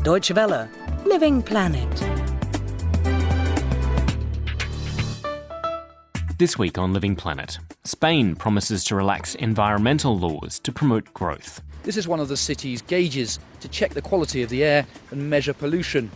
Deutsche Welle. Living Planet. This week on Living Planet, Spain promises to relax environmental laws to promote growth. This is one of the city's gauges to check the quality of the air and measure pollution.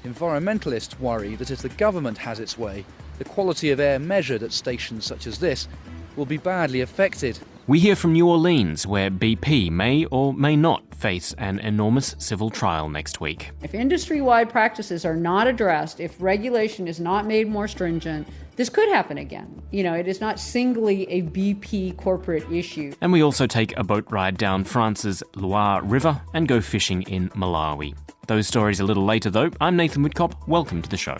Environmentalists worry that if the government has its way, the quality of air measured at stations such as this will be badly affected. We hear from New Orleans, where BP may or may not face an enormous civil trial next week. If industry-wide practices are not addressed, if regulation is not made more stringent, this could happen again. It is not singly a BP corporate issue. And we also take a boat ride down France's Loire River and go fishing in Malawi. Those stories a little later, though. I'm Nathan Whitcop. Welcome to the show.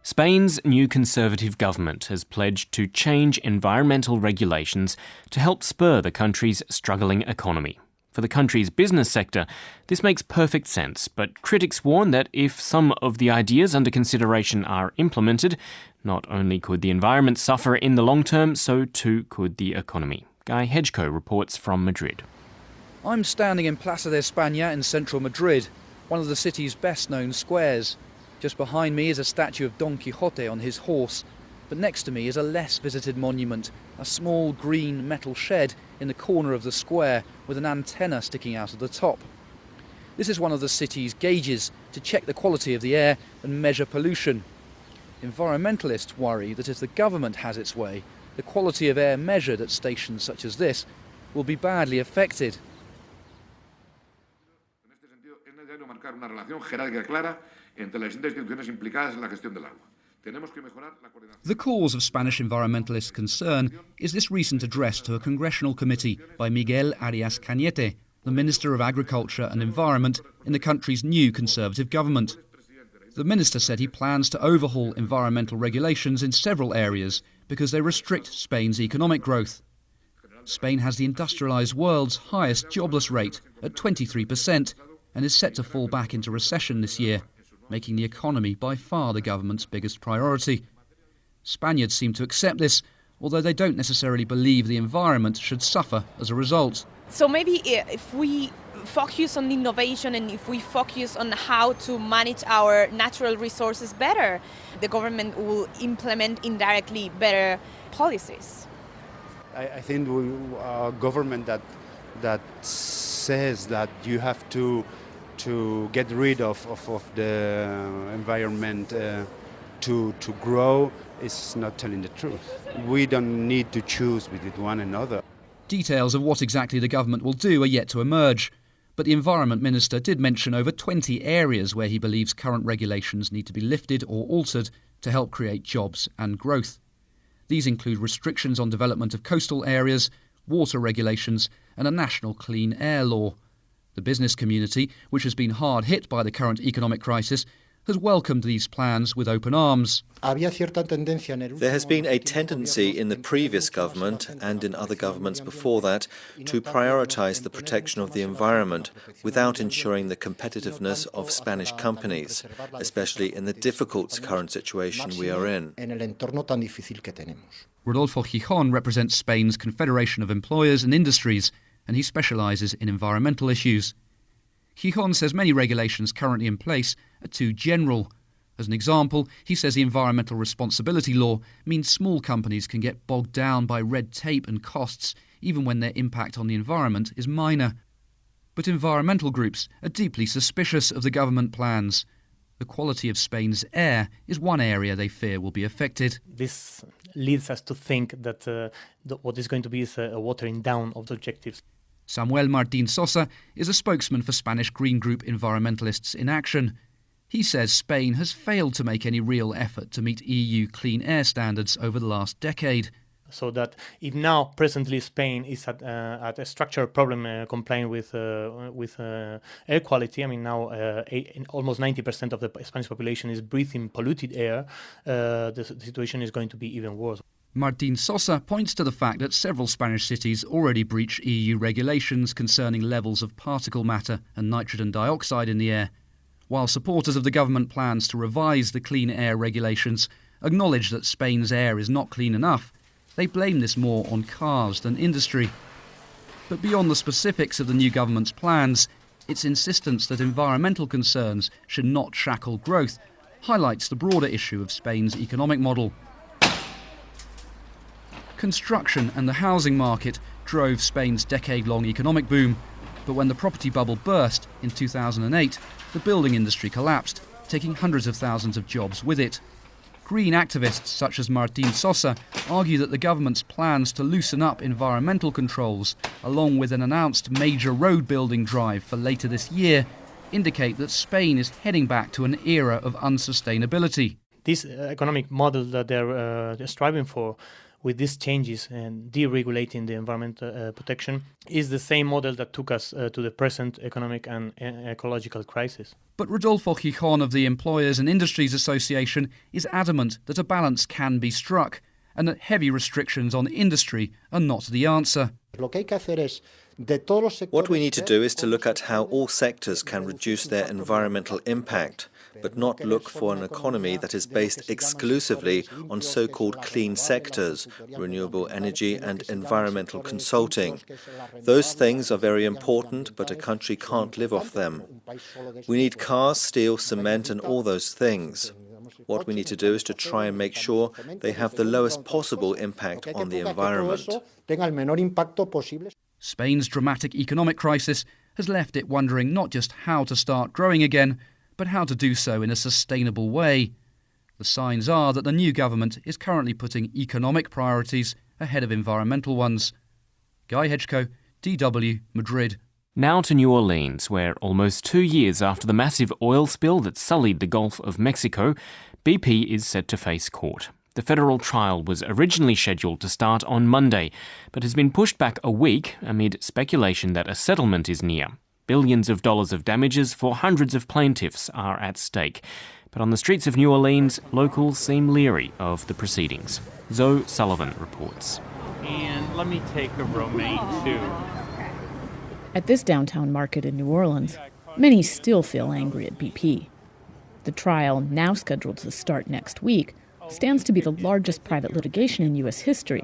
Spain's new Conservative government has pledged to change environmental regulations to help spur the country's struggling economy. For the country's business sector, this makes perfect sense, but critics warn that if some of the ideas under consideration are implemented, not only could the environment suffer in the long term, so too could the economy. Guy Hedgecoe reports from Madrid. I'm standing in Plaza de España in central Madrid, one of the city's best-known squares. Just behind me is a statue of Don Quixote on his horse, but next to me is a less visited monument, a small green metal shed in the corner of the square with an antenna sticking out of the top. This is one of the city's gauges to check the quality of the air and measure pollution. Environmentalists worry that if the government has its way, the quality of air measured at stations such as this will be badly affected. The cause of Spanish environmentalists' concern is this recent address to a congressional committee by Miguel Arias Cañete, the Minister of Agriculture and Environment in the country's new Conservative government. The minister said he plans to overhaul environmental regulations in several areas because they restrict Spain's economic growth. Spain has the industrialised world's highest jobless rate at 23% and is set to fall back into recession this year, making the economy by far the government's biggest priority. Spaniards seem to accept this, although they don't necessarily believe the environment should suffer as a result. So maybe if we focus on innovation and if we focus on how to manage our natural resources better, the government will implement indirectly better policies. I think a government that says that you have to get rid of the environment to grow is not telling the truth. We don't need to choose with one another. Details of what exactly the government will do are yet to emerge, but the Environment Minister did mention over 20 areas where he believes current regulations need to be lifted or altered to help create jobs and growth. These include restrictions on development of coastal areas, water regulations and a national clean air law. The business community, which has been hard hit by the current economic crisis, has welcomed these plans with open arms. There has been a tendency in the previous government and in other governments before that to prioritise the protection of the environment without ensuring the competitiveness of Spanish companies, especially in the difficult current situation we are in. Rodolfo Gijon represents Spain's Confederation of Employers and Industries, and he specialises in environmental issues. Gijon says many regulations currently in place are too general. As an example, he says the environmental responsibility law means small companies can get bogged down by red tape and costs, even when their impact on the environment is minor. But environmental groups are deeply suspicious of the government plans. The quality of Spain's air is one area they fear will be affected. This leads us to think that what is going to be is a watering down of the objectives. Samuel Martín-Sosa is a spokesman for Spanish Green Group Environmentalists in Action. He says Spain has failed to make any real effort to meet EU clean air standards over the last decade. So that if now presently Spain is at a structural problem complying with air quality, I mean now almost 90% of the Spanish population is breathing polluted air, the situation is going to be even worse. Martín-Sosa points to the fact that several Spanish cities already breach EU regulations concerning levels of particle matter and nitrogen dioxide in the air, while supporters of the government plans to revise the clean air regulations acknowledge that Spain's air is not clean enough. They blame this more on cars than industry. But beyond the specifics of the new government's plans, its insistence that environmental concerns should not shackle growth highlights the broader issue of Spain's economic model. Construction and the housing market drove Spain's decade-long economic boom, but when the property bubble burst in 2008, the building industry collapsed, taking hundreds of thousands of jobs with it. Green activists such as Martín-Sosa argue that the government's plans to loosen up environmental controls, along with an announced major road building drive for later this year, indicate that Spain is heading back to an era of unsustainability. This economic model that they're striving for with these changes and deregulating the environmental protection is the same model that took us to the present economic and ecological crisis. But Rodolfo Gijon of the Employers and Industries Association is adamant that a balance can be struck and that heavy restrictions on industry are not the answer. What we need to do is to look at how all sectors can reduce their environmental impact, but not look for an economy that is based exclusively on so-called clean sectors, renewable energy and environmental consulting. Those things are very important, but a country can't live off them. We need cars, steel, cement and all those things. What we need to do is to try and make sure they have the lowest possible impact on the environment. Spain's dramatic economic crisis has left it wondering not just how to start growing again, but how to do so in a sustainable way. The signs are that the new government is currently putting economic priorities ahead of environmental ones. Guy Hedgeko, DW, Madrid. Now to New Orleans, where almost 2 years after the massive oil spill that sullied the Gulf of Mexico, BP is set to face court. The federal trial was originally scheduled to start on Monday, but has been pushed back a week amid speculation that a settlement is near. Billions of dollars of damages for hundreds of plaintiffs are at stake. But on the streets of New Orleans, locals seem leery of the proceedings. Zoe Sullivan reports. And let me take a romaine too. At this downtown market in New Orleans, many still feel angry at BP. The trial, now scheduled to start next week, stands to be the largest private litigation in U.S. history.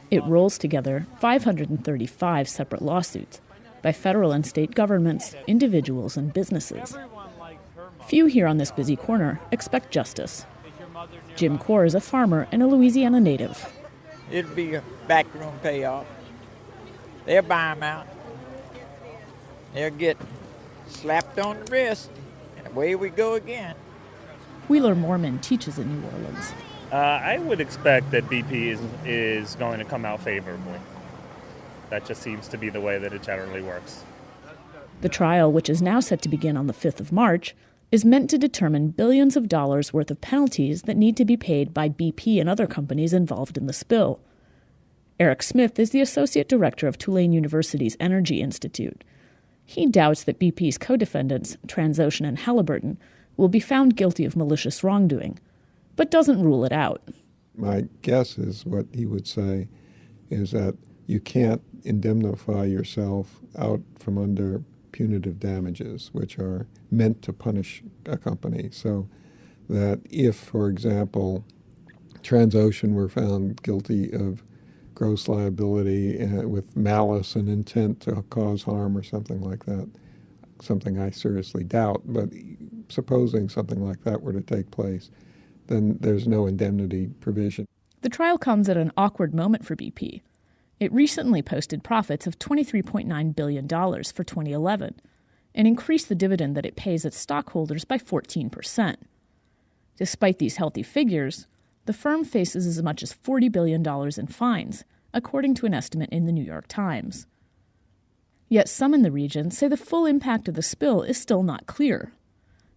It rolls together 535 separate lawsuits by federal and state governments, individuals, and businesses. Few here on this busy corner expect justice. Jim Core is a farmer and a Louisiana native. It'll be a backroom payoff. They'll buy them out. They'll get slapped on the wrist, and away we go again. Wheeler Mormon teaches in New Orleans. I would expect that BP is going to come out favorably. That just seems to be the way that it generally works. The trial, which is now set to begin on the 5th of March, is meant to determine billions of dollars worth of penalties that need to be paid by BP and other companies involved in the spill. Eric Smith is the associate director of Tulane University's Energy Institute. He doubts that BP's co-defendants, Transocean and Halliburton, will be found guilty of malicious wrongdoing, but doesn't rule it out. My guess is what he would say is that you can't indemnify yourself out from under punitive damages, which are meant to punish a company. So that if, for example, Transocean were found guilty of gross liability with malice and intent to cause harm or something like that, something I seriously doubt, but supposing something like that were to take place, then there's no indemnity provision. The trial comes at an awkward moment for BP. It recently posted profits of $23.9 billion for 2011 and increased the dividend that it pays its stockholders by 14%. Despite these healthy figures, the firm faces as much as $40 billion in fines, according to an estimate in the New York Times. Yet some in the region say the full impact of the spill is still not clear.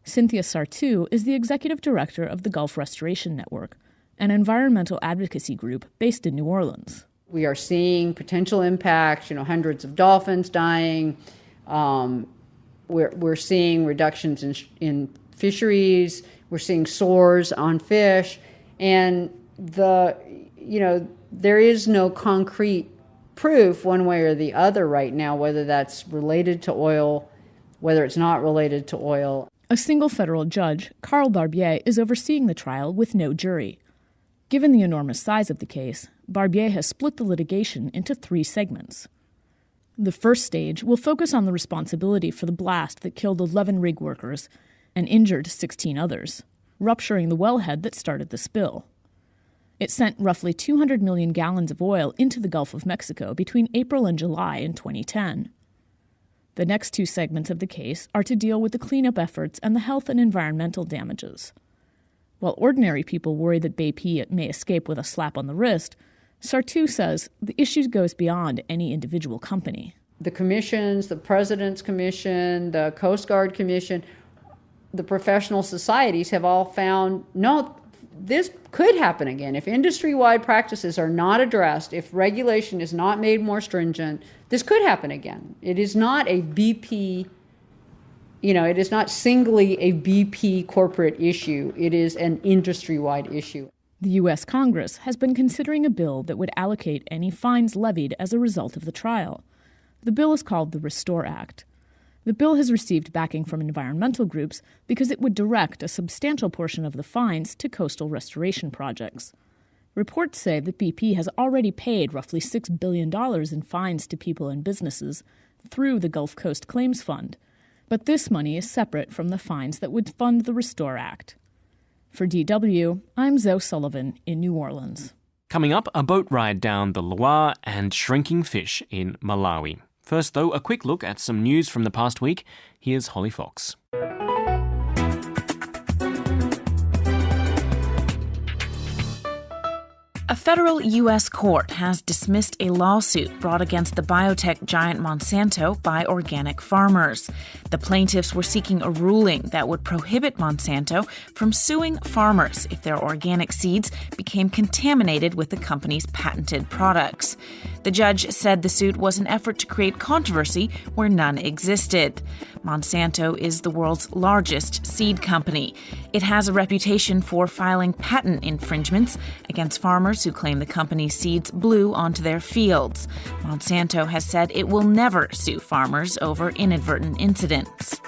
Cynthia Sartu is the executive director of the Gulf Restoration Network, an environmental advocacy group based in New Orleans. We are seeing potential impacts, hundreds of dolphins dying. We're seeing reductions in fisheries. We're seeing sores on fish. And there is no concrete proof one way or the other right now, whether that's related to oil, whether it's not related to oil. A single federal judge, Carl Barbier, is overseeing the trial with no jury. Given the enormous size of the case, Barbier has split the litigation into 3 segments. The first stage will focus on the responsibility for the blast that killed 11 rig workers and injured 16 others, rupturing the wellhead that started the spill. It sent roughly 200 million gallons of oil into the Gulf of Mexico between April and July in 2010. The next two segments of the case are to deal with the cleanup efforts and the health and environmental damages. While ordinary people worry that BP may escape with a slap on the wrist, Sartoo says the issue goes beyond any individual company. The commissions, the President's Commission, the Coast Guard Commission, the professional societies have all found, no, this could happen again. If industry-wide practices are not addressed, if regulation is not made more stringent, this could happen again. It is not a BP, it is not singly a BP corporate issue. It is an industry-wide issue. The U.S. Congress has been considering a bill that would allocate any fines levied as a result of the trial. The bill is called the Restore Act. The bill has received backing from environmental groups because it would direct a substantial portion of the fines to coastal restoration projects. Reports say that BP has already paid roughly $6 billion in fines to people and businesses through the Gulf Coast Claims Fund. But this money is separate from the fines that would fund the Restore Act. For DW, I'm Zoe Sullivan in New Orleans. Coming up, a boat ride down the Loire and shrinking fish in Malawi. First, though, a quick look at some news from the past week. Here's Holly Fox. A federal U.S. court has dismissed a lawsuit brought against the biotech giant Monsanto by organic farmers. The plaintiffs were seeking a ruling that would prohibit Monsanto from suing farmers if their organic seeds became contaminated with the company's patented products. The judge said the suit was an effort to create controversy where none existed. Monsanto is the world's largest seed company. It has a reputation for filing patent infringements against farmers who claim the company's seeds blew onto their fields. Monsanto has said it will never sue farmers over inadvertent incidents.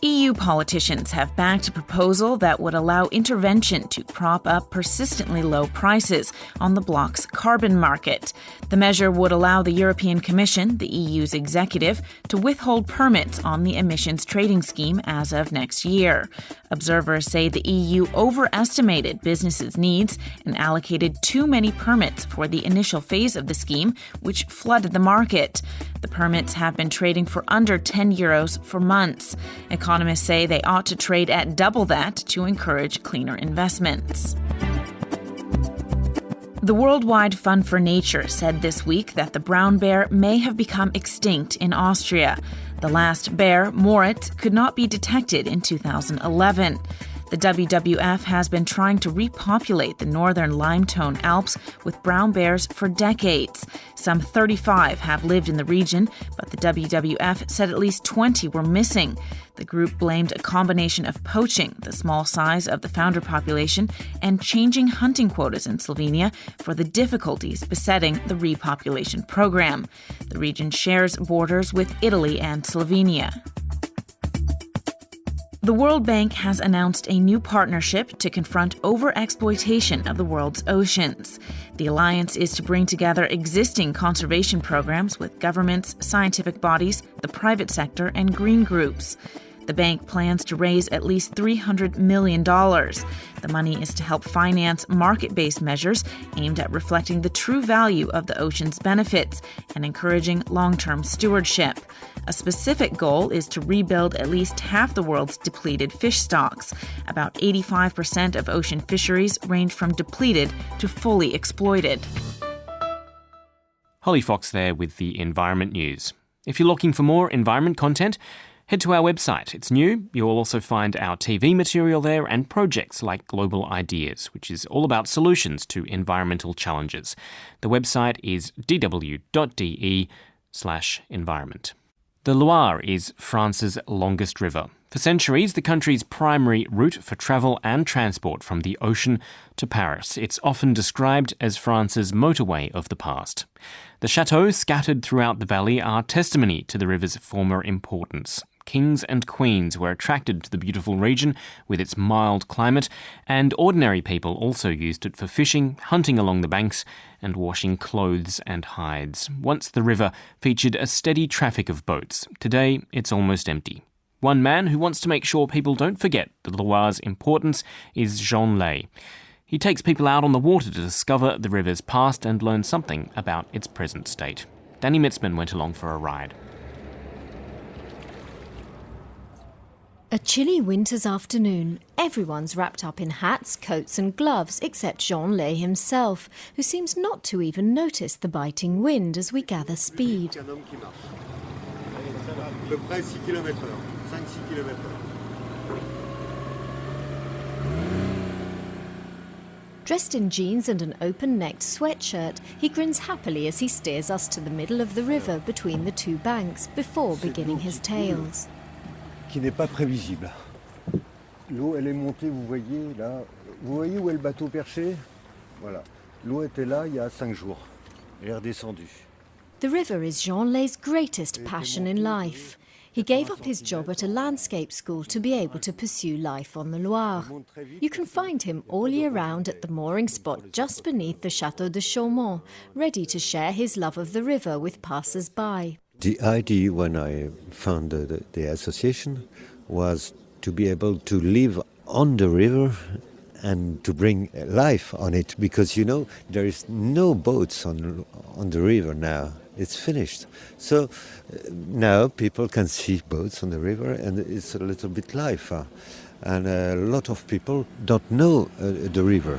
EU politicians have backed a proposal that would allow intervention to prop up persistently low prices on the bloc's carbon market. The measure would allow the European Commission, the EU's executive, to withhold permits on the emissions trading scheme as of next year. Observers say the EU overestimated businesses' needs and allocated too many permits for the initial phase of the scheme, which flooded the market. The permits have been trading for under €10 for months. Economists say they ought to trade at double that to encourage cleaner investments. The Worldwide Fund for Nature said this week that the brown bear may have become extinct in Austria. The last bear, Moritz, could not be detected in 2011. The WWF has been trying to repopulate the northern limestone Alps with brown bears for decades. Some 35 have lived in the region, but the WWF said at least 20 were missing. The group blamed a combination of poaching, the small size of the founder population, and changing hunting quotas in Slovenia for the difficulties besetting the repopulation program. The region shares borders with Italy and Slovenia. The World Bank has announced a new partnership to confront overexploitation of the world's oceans. The alliance is to bring together existing conservation programs with governments, scientific bodies, the private sector, and green groups. The bank plans to raise at least $300 million. The money is to help finance market-based measures aimed at reflecting the true value of the ocean's benefits and encouraging long-term stewardship. A specific goal is to rebuild at least half the world's depleted fish stocks. About 85% of ocean fisheries range from depleted to fully exploited. Holly Fox there with the Environment News. If you're looking for more environment content, head to our website. It's new. You'll also find our TV material there and projects like Global Ideas, which is all about solutions to environmental challenges. The website is dw.de/environment. The Loire is France's longest river. For centuries, the country's primary route for travel and transport from the ocean to Paris. It's often described as France's motorway of the past. The chateaux scattered throughout the valley are testimony to the river's former importance. Kings and queens were attracted to the beautiful region with its mild climate, and ordinary people also used it for fishing, hunting along the banks, and washing clothes and hides. Once the river featured a steady traffic of boats. Today, it's almost empty. One man who wants to make sure people don't forget the Loire's importance is Jean Lay. He takes people out on the water to discover the river's past and learn something about its present state. Danny Mitzman went along for a ride. A chilly winter's afternoon. Everyone's wrapped up in hats, coats and gloves except Jean Lay himself, who seems not to even notice the biting wind as we gather speed. Dressed in jeans and an open-necked sweatshirt, he grins happily as he steers us to the middle of the river between the two banks before beginning his tales. Qui n'est pas prévisible. L'eau, elle est montée, vous voyez là. Vous voyez où est le bateau perché? Voilà. L'eau était là il y a 5 jours. Elle est redescendue. The river is Jean Lay's greatest passion in life. He gave up his job at a landscape school to be able to pursue life on the Loire. You can find him all year round at the mooring spot just beneath the Château de Chaumont, ready to share his love of the river with passers-by. The idea when I founded the association was to be able to live on the river and to bring life on it, because you know there is no boats on the river now. It's finished. So now people can see boats on the river and it's a little bit life. And a lot of people don't know the river.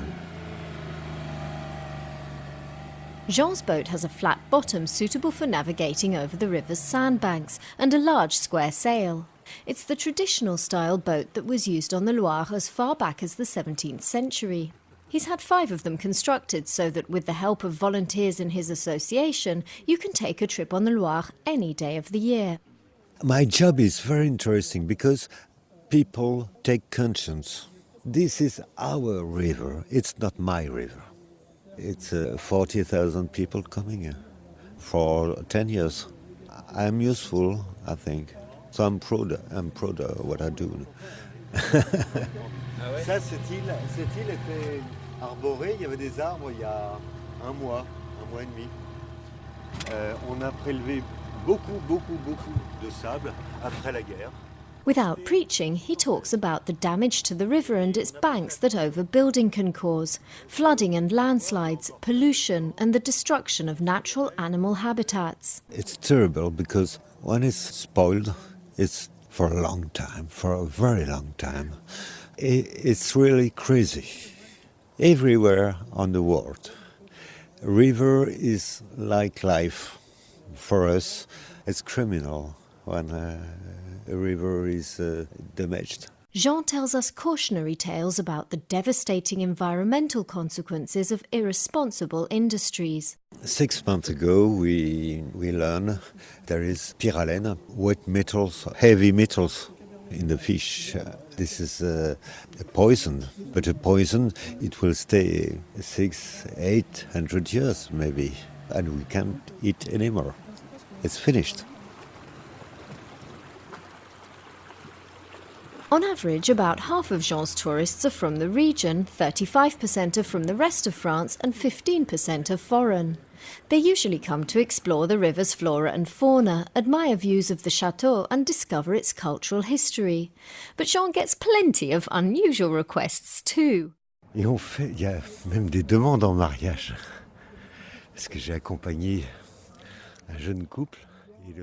Jean's boat has a flat bottom suitable for navigating over the river's sandbanks and a large square sail. It's the traditional style boat that was used on the Loire as far back as the 17th century. He's had 5 of them constructed so that with the help of volunteers in his association, you can take a trip on the Loire any day of the year. My job is very interesting because people take conscience. This is our river, it's not my river. It's 40,000 people coming here for 10 years. I'm useful, I think. So I'm proud of what I do. Ça, cette île était arborée, il y avait des arbres il y a un mois et demi. On a prélevé beaucoup de sable après la guerre. Without preaching, he talks about the damage to the river and its banks that overbuilding can cause, flooding and landslides, pollution and the destruction of natural animal habitats. It's terrible because when it's spoiled, it's for a long time, for a very long time. It's really crazy. Everywhere on the world, a river is like life. For us, it's criminal when a river is damaged. Jean tells us cautionary tales about the devastating environmental consequences of irresponsible industries. 6 months ago, we learned there is pyralène, wet metals, heavy metals in the fish. This is a poison, but a poison, it will stay 600-800 years maybe, and we can't eat anymore. It's finished. On average, about half of Jean's tourists are from the region, 35% are from the rest of France and 15% are foreign. They usually come to explore the river's flora and fauna, admire views of the chateau and discover its cultural history. But Jean gets plenty of unusual requests too. Et il y a même des demandes en mariage. Parce que j'ai accompagné un jeune couple et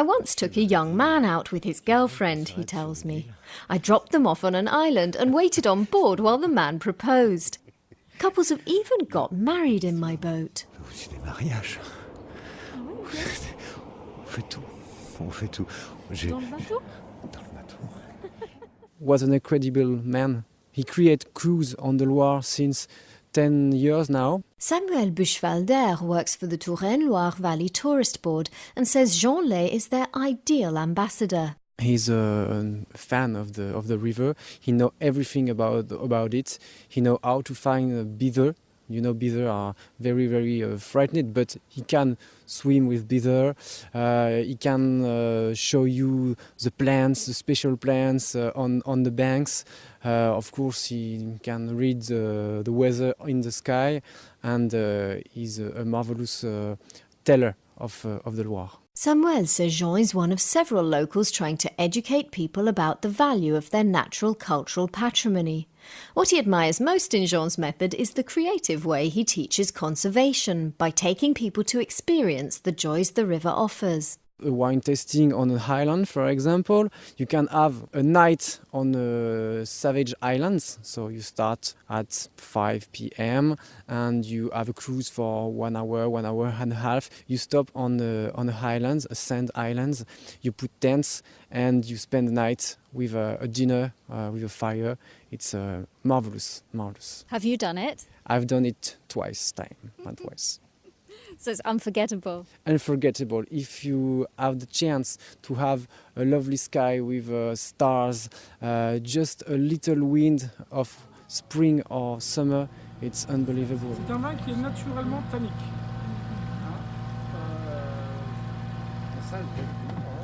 I once took a young man out with his girlfriend, he tells me. I dropped them off on an island and waited on board while the man proposed. Couples have even got married in my boat. Aussi des mariages. On fait tout. Dans le bateau? Was an incredible man. He created cruise on the Loire since 10 years now. Samuel Buchwalder works for the Touraine-Loire Valley Tourist Board and says Jean Lay is their ideal ambassador. He's a fan of the river. He knows everything about it. He knows how to find a beaver You know, beaver are very, very frightened, but he can swim with beaver. He can show you the plants, the special plants on the banks. Of course, he can read the weather in the sky, and he's a marvelous teller of the Loire. Samuel says Jean is one of several locals trying to educate people about the value of their natural cultural patrimony. What he admires most in Jean's method is the creative way he teaches conservation by taking people to experience the joys the river offers. A wine tasting on an island, for example, you can have a night on a savage islands. So you start at 5 p.m. and you have a cruise for 1 hour, 1 hour and a half. You stop on the islands, a sand islands. You put tents and you spend the night with a dinner, with a fire. It's marvelous, marvelous. Have you done it? I've done it twice. So it's unforgettable. Unforgettable. If you have the chance to have a lovely sky with stars, just a little wind of spring or summer, it's unbelievable. C'est un vin qui est naturellement tannique.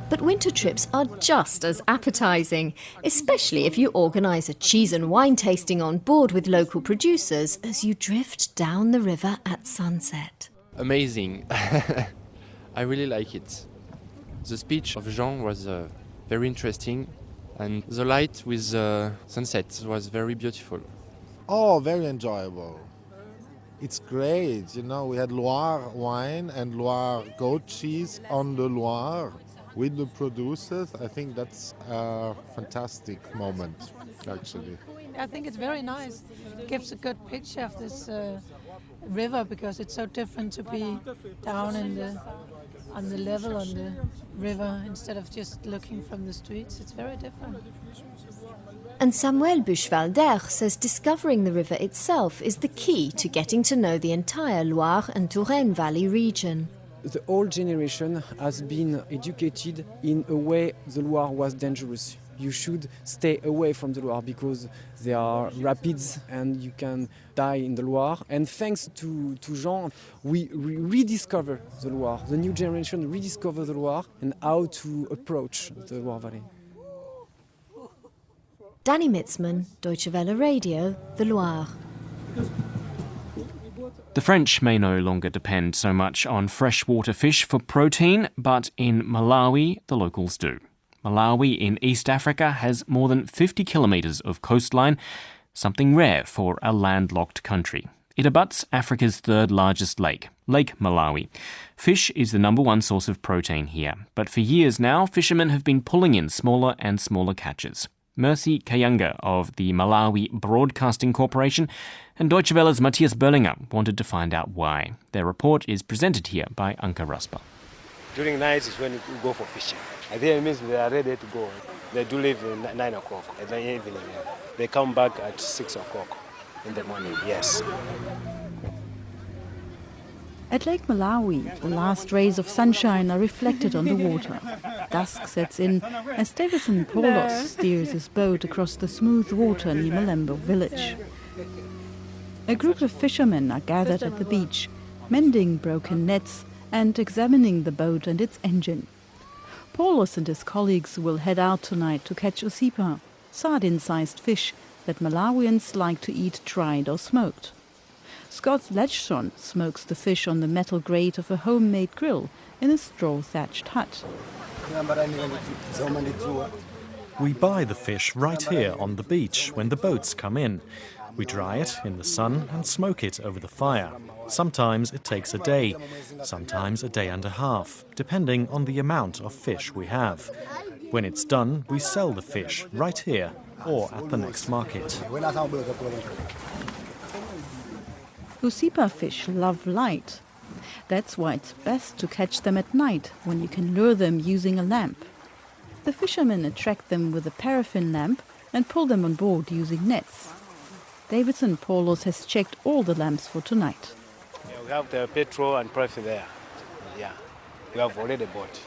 But winter trips are just as appetising, especially if you organise a cheese and wine tasting on board with local producers as you drift down the river at sunset. Amazing. I really like it. The speech of Jean was very interesting, and the light with the sunset was very beautiful. Oh, very enjoyable. It's great. You know, we had Loire wine and Loire goat cheese on the Loire with the producers. I think that's a fantastic moment, actually. I think it's very nice. It gives a good picture of this river, because it's so different to be down on the level on the river instead of just looking from the streets. It's very different. And Samuel Buchwalder says discovering the river itself is the key to getting to know the entire Loire and Touraine Valley region. The old generation has been educated in a way the Loire was dangerous. You should stay away from the Loire because there are rapids and you can die in the Loire. And thanks to Jean, we rediscover the Loire. The new generation rediscover the Loire and how to approach the Loire Valley. Danny Mitzman, Deutsche Welle Radio, the Loire. The French may no longer depend so much on freshwater fish for protein, but in Malawi, the locals do. Malawi in East Africa has more than 50 kilometres of coastline, something rare for a landlocked country. It abuts Africa's third largest lake, Lake Malawi. Fish is the number one source of protein here, but for years now, fishermen have been pulling in smaller and smaller catches. Mercy Kayanga of the Malawi Broadcasting Corporation and Deutsche Welle's Matthias Böllinger wanted to find out why. Their report is presented here by Anka Raspa. During night is when we go for fishing. I think it means they are ready to go. They do leave at 9 o'clock in the evening. They come back at 6 o'clock in the morning, yes. At Lake Malawi, the last rays of sunshine are reflected on the water. Dusk sets in as Davison Paulos steers his boat across the smooth water near Malembo village. A group of fishermen are gathered at the beach, mending broken nets and examining the boat and its engine. Paulos and his colleagues will head out tonight to catch osipa, sardine-sized fish that Malawians like to eat dried or smoked. Scott Ledgson smokes the fish on the metal grate of a homemade grill in a straw-thatched hut. We buy the fish right here on the beach when the boats come in. We dry it in the sun and smoke it over the fire. Sometimes it takes a day, sometimes a day and a half, depending on the amount of fish we have. When it's done, we sell the fish right here or at the next market. Osipa fish love light. That's why it's best to catch them at night, when you can lure them using a lamp. The fishermen attract them with a paraffin lamp and pull them on board using nets. Davidson Paulos has checked all the lamps for tonight. Yeah, we have the petrol and paraffin there. Yeah, we have already bought.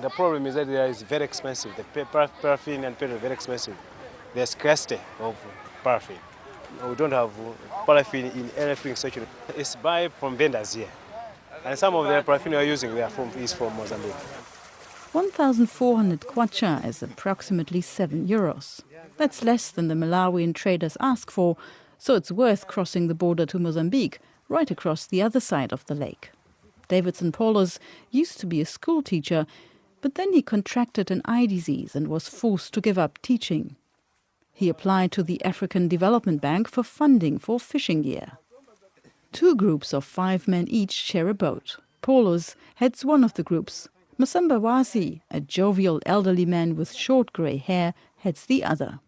The problem is that there is very expensive. The paraffin and petrol are very expensive. There's scarcity of paraffin. We don't have paraffin in any filling station. It's buy from vendors here. And some of the paraffin we are using is from Mozambique. 1,400 kwacha is approximately €7. That's less than the Malawian traders ask for, so it's worth crossing the border to Mozambique, right across the other side of the lake. Davidson Paulus used to be a school teacher, but then he contracted an eye disease and was forced to give up teaching. He applied to the African Development Bank for funding for fishing gear. 2 groups of 5 men each share a boat. Paulus heads one of the groups. Masamba Wasi, a jovial elderly man with short grey hair, heads the other.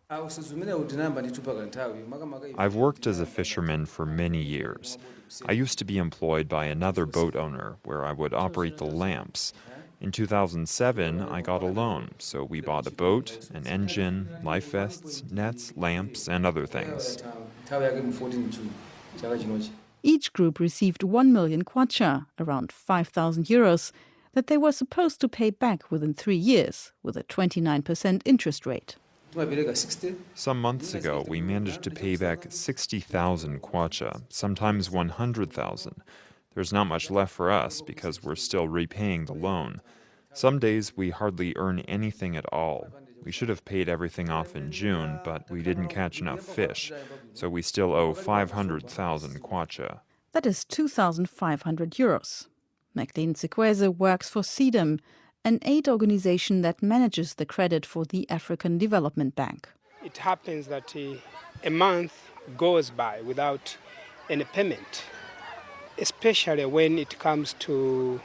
I've worked as a fisherman for many years. I used to be employed by another boat owner where I would operate the lamps. In 2007, I got a loan, so we bought a boat, an engine, life vests, nets, lamps, and other things. Each group received 1 million kwacha, around €5,000, that they were supposed to pay back within 3 years, with a 29% interest rate. Some months ago, we managed to pay back 60,000 kwacha, sometimes 100,000. There's not much left for us because we're still repaying the loan. Some days we hardly earn anything at all. We should have paid everything off in June, but we didn't catch enough fish, so we still owe 500,000 kwacha. That is €2,500. Maclean Sekweze works for CEDAM, an aid organization that manages the credit for the African Development Bank. It happens that a month goes by without any payment, especially when it comes to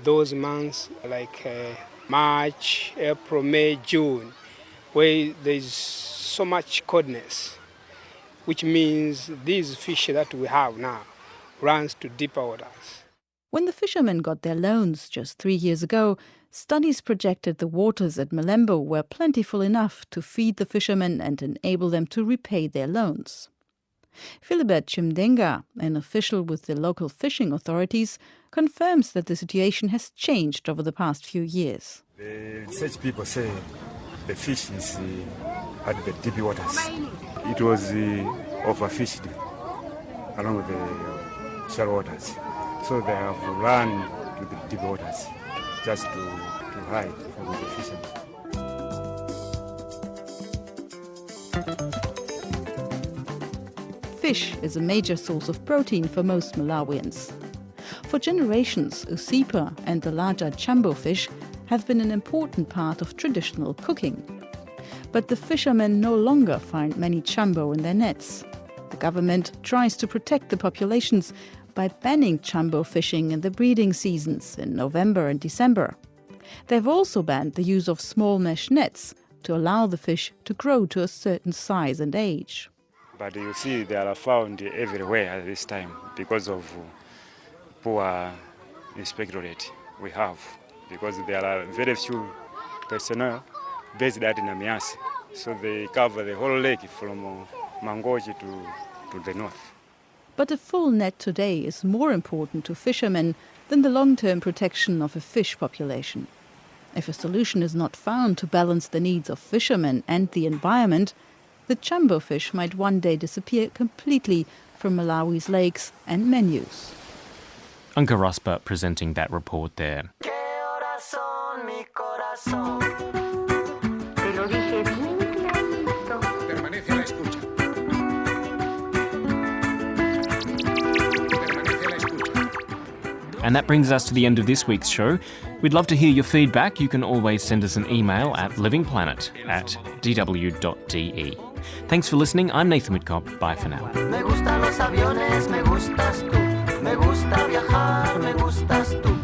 those months like March, April, May, June, where there's so much coldness, which means these fish that we have now runs to deeper waters. When the fishermen got their loans just 3 years ago, studies projected the waters at Malembo were plentiful enough to feed the fishermen and enable them to repay their loans. Philibert Chimdenga, an official with the local fishing authorities, confirms that the situation has changed over the past few years. Such people say the fish is at the deep waters. It was overfished along the shallow waters. So they have run to the deep waters just to hide from the fishermen. Fish is a major source of protein for most Malawians. For generations, usipa and the larger chambo fish have been an important part of traditional cooking. But the fishermen no longer find many chambo in their nets. The government tries to protect the populations by banning chambo fishing in the breeding seasons in November and December. They've also banned the use of small mesh nets to allow the fish to grow to a certain size and age. But you see, they are found everywhere at this time because of poor inspectorate we have, because there are very few personnel based at Namiasi. So they cover the whole lake from Mangochi to the north. But a full net today is more important to fishermen than the long-term protection of a fish population. If a solution is not found to balance the needs of fishermen and the environment, the chambo fish might one day disappear completely from Malawi's lakes and menus. Anka Rosper presenting that report there. And that brings us to the end of this week's show. We'd love to hear your feedback. You can always send us an email at livingplanet@dw.de. Thanks for listening. I'm Nathan Whitcomb. Bye for now. Me gustan los aviones, me gustas tú. Me gusta viajar, me gustas tú.